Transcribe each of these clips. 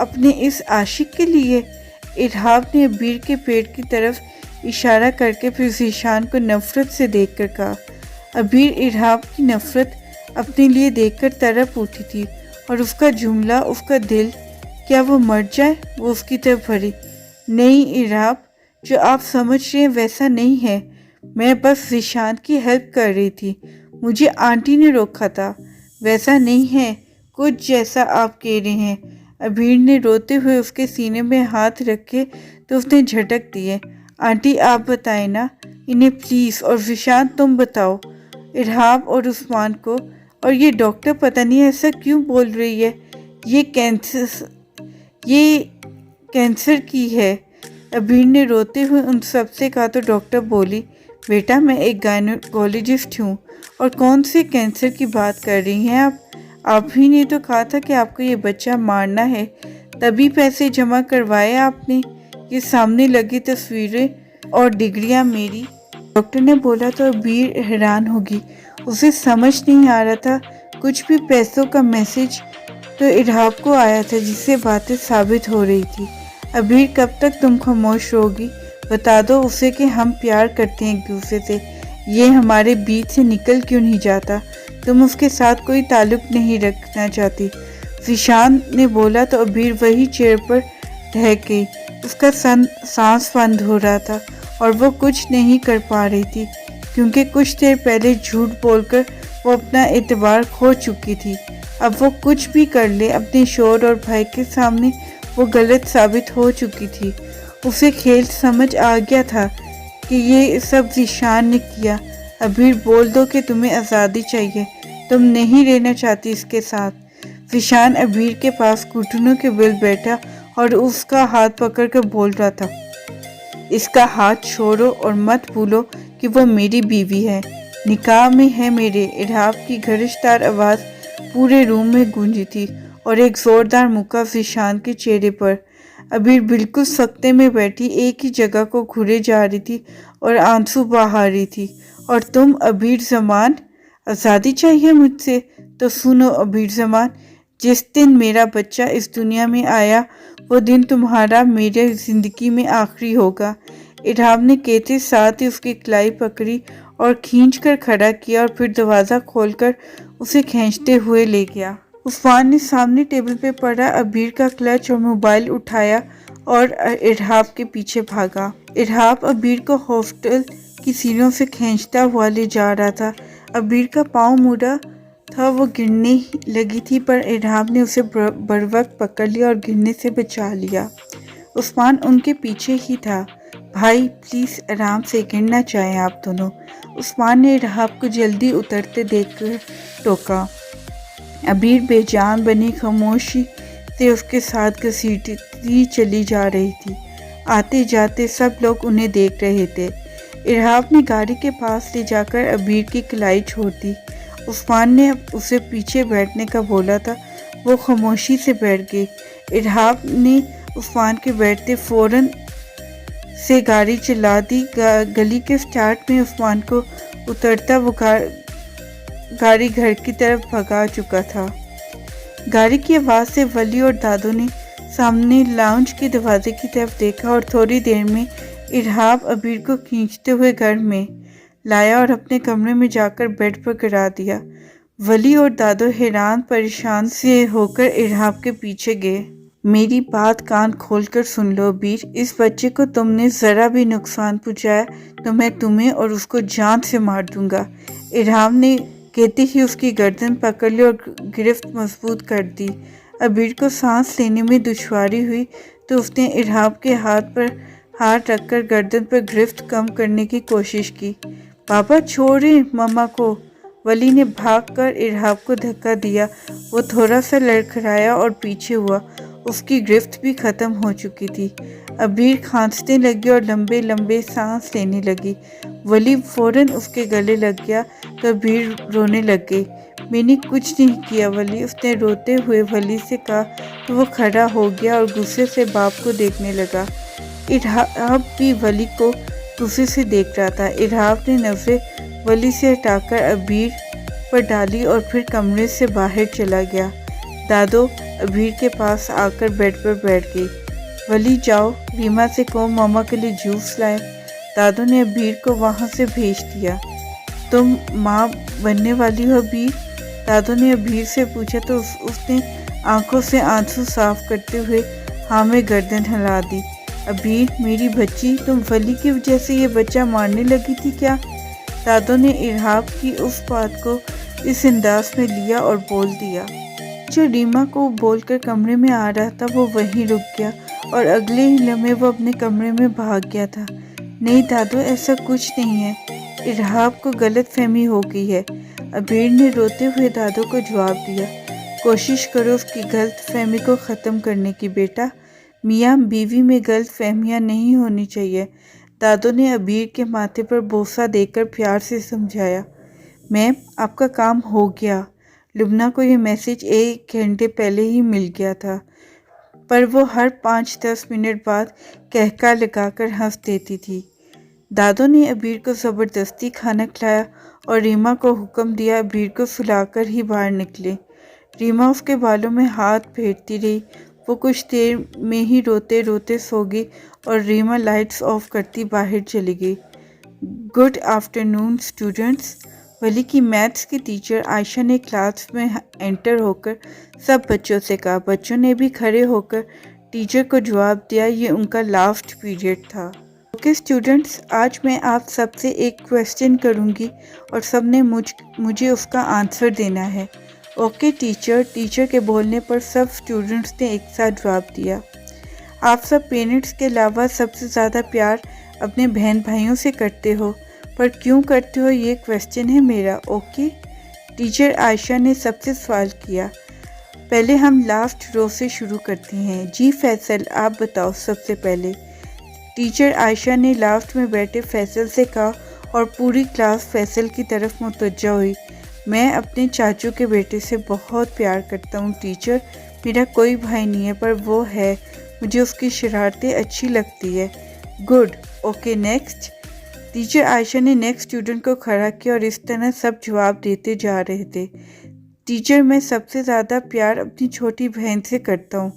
اپنے اس عاشق کے لیے؟ ارحاب نے ابیر کے پیٹ کی طرف اشارہ کر کے پھر ذیشان کو نفرت سے دیکھ کر کہا۔ ابیر ارحاب کی نفرت اپنے لیے دیکھ کر تڑپ اٹھی تھی، اور اس کا جملہ، اس کا دل، کیا وہ مر جائے؟ وہ اس کی طرف بڑھی۔ نہیں ارحاب، جو آپ سمجھ رہے ہیں ویسا نہیں ہے، میں بس ذیشان کی ہیلپ کر رہی تھی، مجھے آنٹی نے روکا تھا، ویسا نہیں ہے کچھ جیسا آپ کہہ رہے ہیں۔ ابیر نے روتے ہوئے اس کے سینے میں ہاتھ رکھے تو اس نے جھٹک دیے۔ آنٹی آپ بتائیں نا انہیں پلیز، اور ذیشان تم بتاؤ ارحاب اور عثمان کو۔ اور یہ ڈاکٹر پتہ نہیں ایسا کیوں بول رہی ہے، یہ کینسر کی ہے۔ ابیر نے روتے ہوئے ان سب سے کہا تو ڈاکٹر بولی، بیٹا میں ایک گائنیکولوجسٹ ہوں، اور کون سے کینسر کی بات کر رہی ہیں آپ ہی نے تو کہا تھا کہ آپ کو یہ بچہ مارنا ہے، تبھی پیسے جمع کروائے آپ نے، یہ سامنے لگی تصویریں اور ڈگریاں میری۔ ڈاکٹر نے بولا تو ابیر حیران ہوگی، اسے سمجھ نہیں آ رہا تھا کچھ بھی۔ پیسوں کا میسج تو ارحاب کو آیا تھا جس سے باتیں ثابت ہو رہی تھی۔ ابیر کب تک تم خاموش رہوگی؟ بتا دو اسے کہ ہم پیار کرتے ہیں ایک دوسرے سے، یہ ہمارے بیچ سے نکل کیوں نہیں جاتا؟ تم اس کے ساتھ کوئی تعلق نہیں رکھنا چاہتی؟ ذیشان نے بولا تو ابیر وہی چیئر پر ٹھہر گئی۔ اس کا سانس بند ہو رہا تھا اور وہ کچھ نہیں کر پا رہی تھی، کیونکہ کچھ دیر پہلے جھوٹ بول کر وہ اپنا اعتبار کھو چکی تھی۔ اب وہ کچھ بھی کر لے اپنے شوہر اور بھائی کے سامنے وہ غلط ثابت ہو چکی تھی۔ اسے کھیل سمجھ آ گیا تھا کہ یہ سب ذیشان نے کیا۔ ابیر بول دو کہ تمہیں آزادی چاہیے، تم نہیں رہنا چاہتی اس کے ساتھ۔ ذیشان ابیر کے پاس گھٹنوں کے بل بیٹھا اور اس کا ہاتھ پکڑ کر بول رہا تھا، اس کا ہاتھ چھوڑو اور مت بھولو کہ وہ میری بیوی ہے، نکاح میں ہے میرے۔ ارحاب کی گھرش دار آواز پورے روم میں گونجی تھی اور ایک زوردار مکہ ذیشان کے چہرے پر۔ ابیر بالکل سکتے میں بیٹھی ایک ہی جگہ کو گھورے جا رہی تھی اور آنسو بہا رہی تھی۔ اور تم ابیر زمان، آزادی چاہیے مجھ سے؟ تو سنو ابیر زمان، جس دن میرا بچہ اس دنیا میں آیا وہ دن تمہارا میرے زندگی میں آخری ہوگا۔ ارحاب نے کہتے ساتھ ہی اس کی کلائی پکڑی اور کھینچ کر کھڑا کیا اور پھر دروازہ کھول کر اسے کھینچتے ہوئے لے گیا۔ عثمان نے سامنے ٹیبل پہ پڑا ابیر کا کلچ اور موبائل اٹھایا اور ارحاب کے پیچھے بھاگا۔ ارحاب ابیر کو ہاسٹل کی سیڑھیوں سے کھینچتا ہوا لے جا رہا تھا۔ ابیر کا پاؤں مڑا تھا، وہ گرنے لگی تھی، پر ارحاب نے اسے بروقت پکڑ لیا اور گرنے سے بچا لیا۔ عثمان ان کے پیچھے ہی تھا۔ بھائی پلیز آرام سے، گرنا چاہیں آپ دونوں، عثمان نے ارحاب کو جلدی اترتے دیکھ کر ٹوکا۔ ابیر بے جان بنی خاموشی سے اس کے ساتھ گھسیٹتی چلی جا رہی تھی۔ آتے جاتے سب لوگ انہیں دیکھ رہے تھے۔ ارحاب نے گاڑی کے پاس لے جا کر ابیر کی کلائی چھوڑ دی۔ عثمان نے اسے پیچھے بیٹھنے کا بولا تھا، وہ خاموشی سے بیٹھ گئی۔ ارحاب نے عثمان کے بیٹھتے فوراً سے گاڑی چلا دی۔ گلی کے سٹارٹ میں عثمان کو اترتا وہ گاڑی گھر کی طرف بھگا چکا تھا۔ گاڑی کی آواز سے ولی اور دادو نے سامنے لاؤنج کے دروازے کی طرف دیکھا اور تھوڑی دیر میں ارحاب ابیر کو کھینچتے ہوئے گھر میں لایا اور اپنے کمرے میں جا کر بیڈ پر گرا دیا۔ ولی اور دادو حیران پریشان سے ہو کر ارحاب کے پیچھے گئے۔ میری بات کان کھول کر سن لو ابیر، اس بچے کو تم نے ذرا بھی نقصان پہنچایا تو میں تمہیں اور اس کو جان سے مار دوں گا۔ ارحاب نے کہتے ہی اس کی گردن پکڑ لی اور گرفت مضبوط کر دی۔ ابیر کو سانس لینے میں دشواری ہوئی تو اس نے ارحاب کے ہاتھ پر ہاتھ رکھ کر گردن پر گرفت کم کرنے کی کوشش کی۔ بابا چھوڑیں ماما کو، ولی نے بھاگ کر ارحاب کو دھکا دیا۔ وہ تھوڑا سا لڑکھڑایا اور پیچھے ہوا، اس کی گرفت بھی ختم ہو چکی تھی۔ ابیر کھانسنے لگی اور لمبے لمبے سانس لینے لگی۔ ولی فوراً اس کے گلے لگ گیا تو ابیر رونے لگ گئی۔ میں نے کچھ نہیں کیا ولی، اس نے روتے ہوئے ولی سے کہا تو وہ کھڑا ہو گیا اور غصے سے باپ کو دیکھنے لگا۔ ارحاب بھی ولی کو غصے سے دیکھ رہا تھا۔ ارحاب نے نظریں ولی سے ہٹا کر ابیر پر ڈالی اور پھر کمرے سے باہر چلا گیا۔ دادو ابیر کے پاس آ کر بیڈ پر بیٹھ گئی۔ ولی جاؤ ریما سے کہو ماما کے لیے جوس لائے۔ دادو نے ابیر کو وہاں سے بھیج دیا۔ تم ماں بننے والی ہو ابیر؟ دادو نے ابیر سے پوچھا تو اس نے آنکھوں سے آنسو صاف کرتے ہوئے ہاں میں گردن ہلا دی۔ ابیر میری بچی، تم ولی کی وجہ سے یہ بچہ مارنے لگی تھی کیا؟ دادو نے ارہاب کی اس بات کو اس انداز میں لیا اور بول دیا۔ جو ریما کو بول کر کمرے میں آ رہا تھا وہ وہیں رک گیا اور اگلے ہی لمحے وہ اپنے کمرے میں بھاگ گیا تھا۔ نہیں دادو، ایسا کچھ نہیں ہے، ارہاب کو غلط فہمی ہو گئی ہے، ابیر نے روتے ہوئے دادو کو جواب دیا۔ کوشش کرو اس کی غلط فہمی کو ختم کرنے کی بیٹا، میاں بیوی میں غلط فہمیاں نہیں ہونی چاہیے، دادو نے ابیر کے ماتھے پر بوسہ دے کر پیار سے سمجھایا۔ میم، آپ کا کام ہو گیا۔ لبنہ کو یہ میسج 1 گھنٹے پہلے ہی مل گیا تھا، پر وہ ہر 5-10 منٹ بعد کہکا لگا کر ہنس دیتی تھی۔ دادو نے ابیر کو زبردستی کھانا کھلایا اور ریما کو حکم دیا ابیر کو سلا کر ہی باہر نکلے۔ ریما اس کے بالوں میں ہاتھ پھیرتی رہی۔ وہ کچھ دیر میں ہی روتے روتے سو گئی اور ریما لائٹس آف کرتی باہر چلی گئی۔ گڈ آفٹرنون اسٹوڈنٹس، ولی کی میتھس کی ٹیچر عائشہ نے کلاس میں انٹر ہو کر سب بچوں سے کہا۔ بچوں نے بھی کھڑے ہو کر ٹیچر کو جواب دیا۔ یہ ان کا لاسٹ پیریڈ تھا۔ اوکے اسٹوڈنٹس، آج میں آپ سب سے ایک کویسچن کروں گی اور سب نے مجھے اس کا آنسر دینا ہے۔ Okay teacher. ٹیچر کے بولنے پر سب اسٹوڈنٹس نے ایک ساتھ جواب دیا۔ آپ سب پیرنٹس کے علاوہ سب سے زیادہ پیار اپنے بہن بھائیوں سے کرتے ہو، پر کیوں کرتے ہو یہ کویسچن ہے میرا۔ اوکے ٹیچر عائشہ نے سب سے سوال کیا۔ پہلے ہم لاسٹ رو سے شروع کرتے ہیں۔ جی فیصل، آپ بتاؤ سب سے پہلے۔ ٹیچر عائشہ نے لاسٹ میں بیٹھے فیصل سے کہا اور پوری کلاس فیصل کی طرف متوجہ ہوئی۔ میں اپنے چاچو کے بیٹے سے بہت پیار کرتا ہوں ٹیچر، میرا کوئی بھائی نہیں ہے پر وہ ہے، مجھے اس کی شرارتیں اچھی لگتی ہے۔ Good, okay next. ٹیچر عائشہ نے نیکسٹ اسٹوڈنٹ کو کھڑا کیا اور اس طرح سب جواب دیتے جا رہے تھے۔ ٹیچر، میں سب سے زیادہ پیار اپنی چھوٹی بہن سے کرتا ہوں،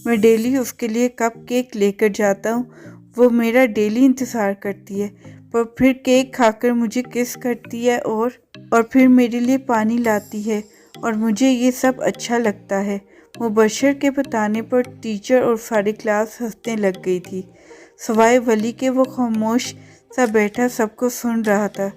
میں ڈیلی اس کے لیے کپ کیک لے کر جاتا ہوں، وہ میرا ڈیلی انتظار کرتی ہے، پر پھر کیک کھا کر مجھے کس کرتی ہے اور پھر میرے لیے پانی لاتی ہے اور مجھے یہ سب اچھا لگتا ہے۔ مبشر کے بتانے پر ٹیچر اور ساری کلاس ہنسنے لگ گئی تھی، سوائے ولی کے، وہ خاموش سا بیٹھا سب کو سن رہا تھا۔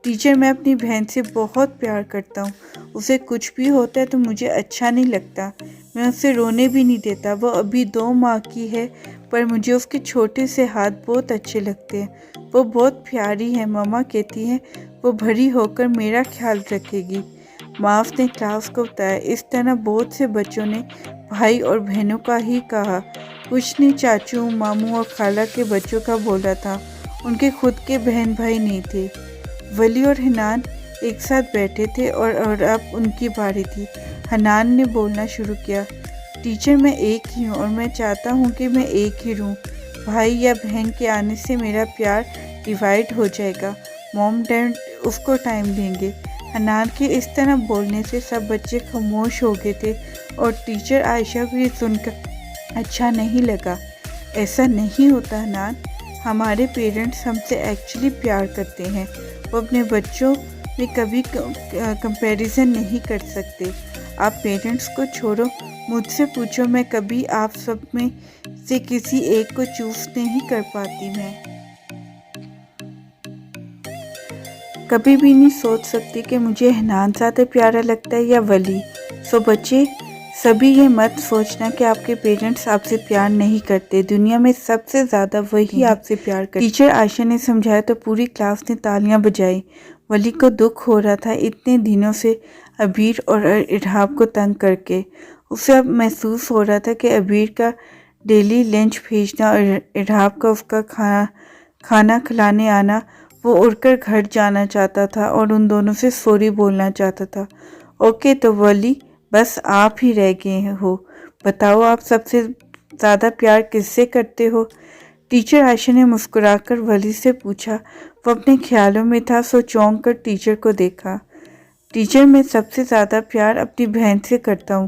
ٹیچر، میں اپنی بہن سے بہت پیار کرتا ہوں، اسے کچھ بھی ہوتا ہے تو مجھے اچھا نہیں لگتا، میں اسے رونے بھی نہیں دیتا، وہ ابھی 2 ماہ کی ہے پر مجھے اس کے چھوٹے سے ہاتھ بہت اچھے لگتے ہیں، وہ بہت پیاری ہے، ماما کہتی ہیں وہ بڑی ہو کر میرا خیال رکھے گی۔ معاف نے کلاس کو بتایا۔ اس طرح بہت سے بچوں نے بھائی اور بہنوں کا ہی کہا، کچھ نے چاچو، ماموں اور خالہ کے بچوں کا بولا تھا، ان کے خود کے بہن بھائی نہیں تھے۔ ولی اور حنان ایک ساتھ بیٹھے تھے اور اب ان کی باری تھی۔ حنان نے بولنا شروع کیا۔ ٹیچر، میں ایک ہی ہوں اور میں چاہتا ہوں کہ میں ایک ہی رہوں، بھائی یا بہن کے آنے سے میرا پیار ڈیوائڈ ہو جائے گا، موم ڈیڈ اس کو ٹائم دیں گے۔ حنان کے اس طرح بولنے سے سب بچے خاموش ہو گئے تھے اور ٹیچر عائشہ کو یہ سن کر اچھا نہیں لگا۔ ایسا نہیں ہوتا حنان، ہمارے پیرنٹس ہم سے ایکچولی پیار کرتے ہیں، وہ اپنے بچوں میں کبھی کمپیریزن نہیں کر سکتے۔ آپ پیرنٹس کو چھوڑو، مجھ سے پوچھو، میں کبھی آپ سب میں سے کسی ایک کو چوز نہیں کر پاتی، میں کبھی بھی نہیں سوچ سکتی کہ مجھے حنان زیادہ پیارا لگتا ہے یا ولی۔ سو بچے سبھی یہ مت سوچنا کہ آپ کے پیرنٹس آپ سے پیار نہیں کرتے، دنیا میں سب سے زیادہ وہی آپ سے پیار کرتے۔ ٹیچر عائشہ نے سمجھایا تو پوری کلاس نے تالیاں بجائیں۔ ولی کو دکھ ہو رہا تھا اتنے دنوں سے ابیر اور ارہاب کو تنگ کر کے، اسے اب محسوس ہو رہا تھا کہ ابیر کا ڈیلی لنچ بھیجنا اور ارہاب کا اس کا کھانا کھلانے آنا، وہ اڑ کر گھر جانا چاہتا تھا اور ان دونوں سے سوری بولنا چاہتا تھا۔ اوکے تو ولی، بس آپ ہی رہ گئے ہو، بتاؤ آپ سب سے زیادہ پیار کس سے کرتے ہو؟ ٹیچر عائشہ نے مسکرا کر ولی سے پوچھا۔ وہ اپنے خیالوں میں تھا، سو چونک کر ٹیچر کو دیکھا۔ ٹیچر، میں سب سے زیادہ پیار اپنی بہن سے کرتا ہوں،